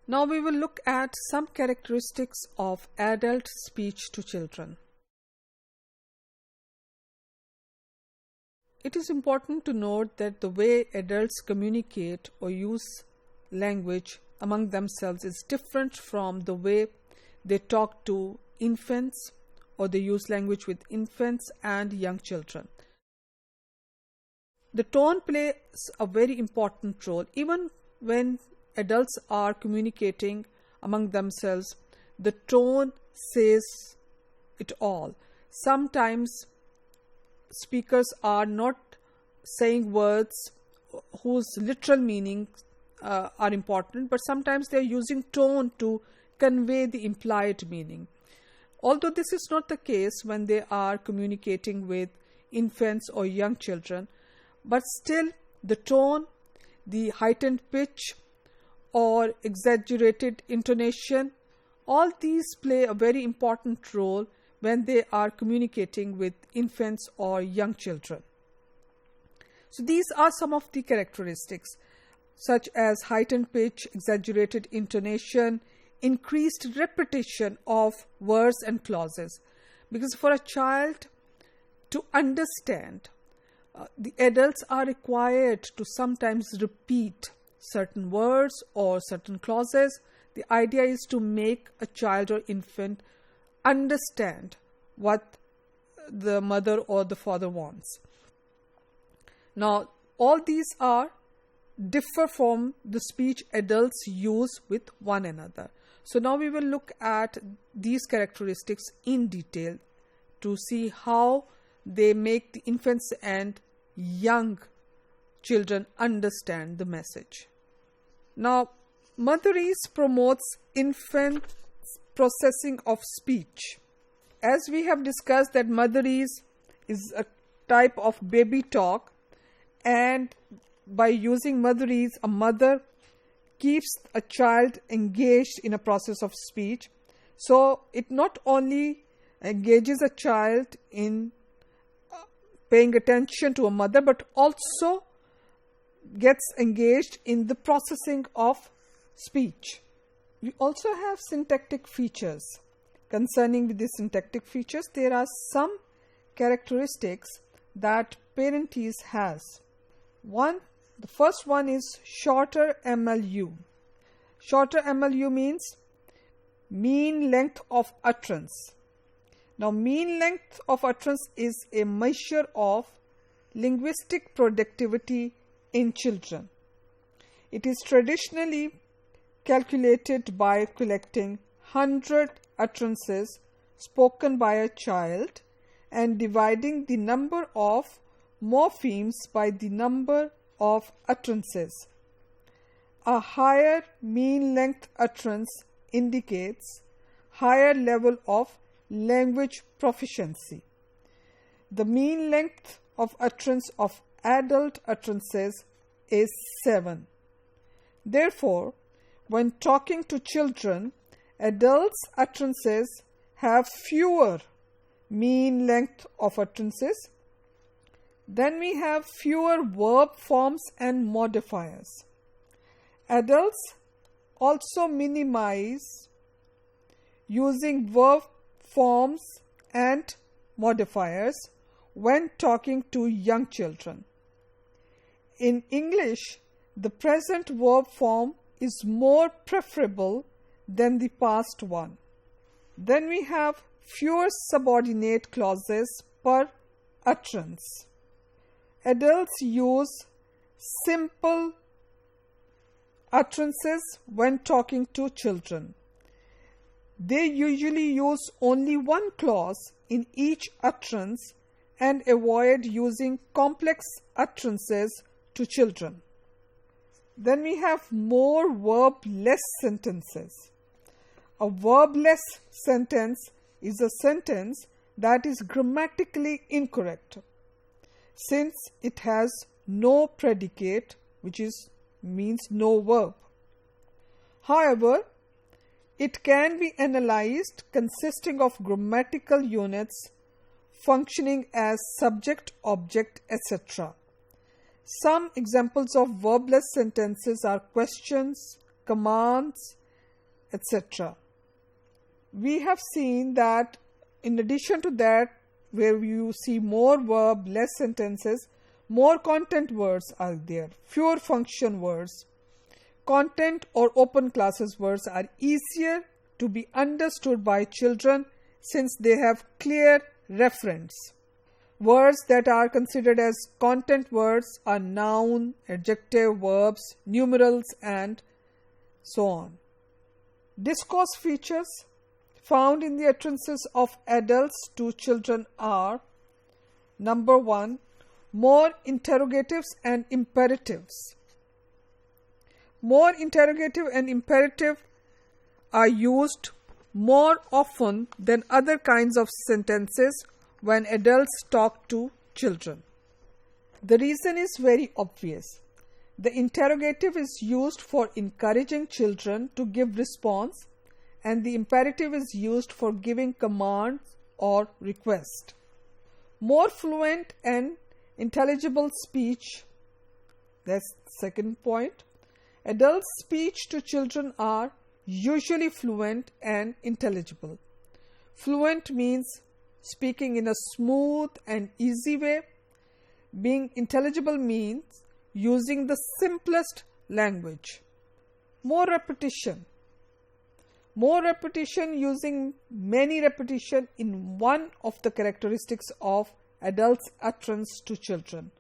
Now we will look at some characteristics of adult speech to children. It is important to note that the way adults communicate or use language among themselves is different from the way they talk to infants or they use language with infants and young children. The tone plays a very important role. Even when adults are communicating among themselves, the tone says it all. Sometimes speakers are not saying words whose literal meanings are important, but sometimes they are using tone to convey the implied meaning. Although this is not the case when they are communicating with infants or young children, but still the tone, the heightened pitch or exaggerated intonation, all these play a very important role when they are communicating with infants or young children. So these are some of the characteristics, such as heightened pitch, exaggerated intonation, increased repetition of words and clauses. Because for a child to understand, the adults are required to sometimes repeat certain words or certain clauses. The idea is to make a child or infant understand what the mother or the father wants. Now, all these differ from the speech adults use with one another. So now we will look at these characteristics in detail to see how they make the infants and young children understand the message. Now, motherese promotes infant processing of speech. As we have discussed that motherese is a type of baby talk, and by using motherese, a mother keeps a child engaged in a process of speech. So it not only engages a child in paying attention to a mother, but also gets engaged in the processing of speech. We also have syntactic features. Concerning with the syntactic features, there are some characteristics that parentese has. The first one is shorter MLU. Shorter MLU means mean length of utterance. Now, mean length of utterance is a measure of linguistic productivity in children. It is traditionally calculated by collecting 100 utterances spoken by a child and dividing the number of morphemes by the number of utterances. A higher mean length utterance indicates higher level of language proficiency. The mean length of utterance of adult utterances is 7. Therefore, when talking to children, adults' utterances have fewer mean length of utterances. Then we have fewer verb forms and modifiers. Adults also minimize using verb forms and modifiers when talking to young children. In English, the present verb form is more preferable than the past one. Then we have fewer subordinate clauses per utterance. Adults use simple utterances when talking to children. They usually use only one clause in each utterance and avoid using complex utterances to children. Then we have more verb-less sentences. A verb-less sentence is a sentence that is grammatically incorrect, since it has no predicate, which means no verb. However, it can be analyzed consisting of grammatical units functioning as subject, object, etc. Some examples of verbless sentences are questions, commands, etc. We have seen that in addition to that, where you see more verb, less sentences, more content words are there, fewer function words. Content or open classes words are easier to be understood by children since they have clear reference. Words that are considered as content words are noun, adjective, verbs, numerals, and so on. Discourse features found in the utterances of adults to children are: number 1, more interrogatives and imperatives. More interrogative and imperative are used more often than other kinds of sentences when adults talk to children. The reason is very obvious. The interrogative is used for encouraging children to give response, and the imperative is used for giving commands or request. More fluent and intelligible speech, that's the second point. Adult speech to children are usually fluent and intelligible. Fluent means speaking in a smooth and easy way. Being intelligible means using the simplest language. More repetition. More repetition, using many repetition in one of the characteristics of adults' utterance to children.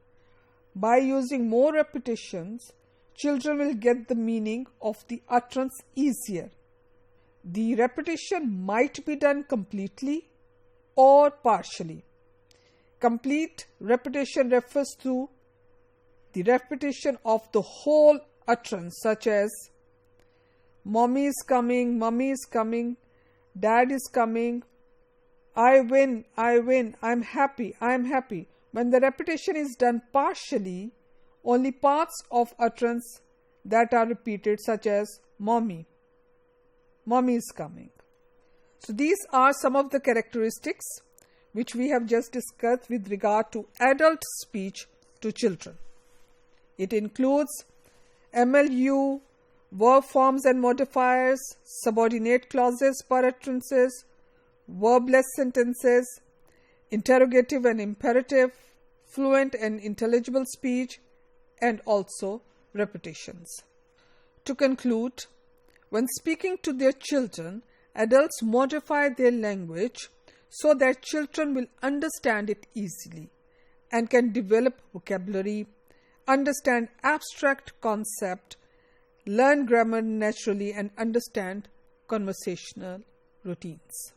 By using more repetitions, children will get the meaning of the utterance easier. The repetition might be done completely or partially. Complete repetition refers to the repetition of the whole utterance, such as mommy is coming, dad is coming, I win, I'm happy. When the repetition is done partially, only parts of utterance that are repeated, such as mommy is coming. So these are some of the characteristics which we have just discussed with regard to adult speech to children. It includes MLU, verb forms and modifiers, subordinate clauses per utterances, verbless sentences, interrogative and imperative, fluent and intelligible speech, and also repetitions. To conclude, when speaking to their children, adults modify their language so that children will understand it easily and can develop vocabulary, understand abstract concept, learn grammar naturally, and understand conversational routines.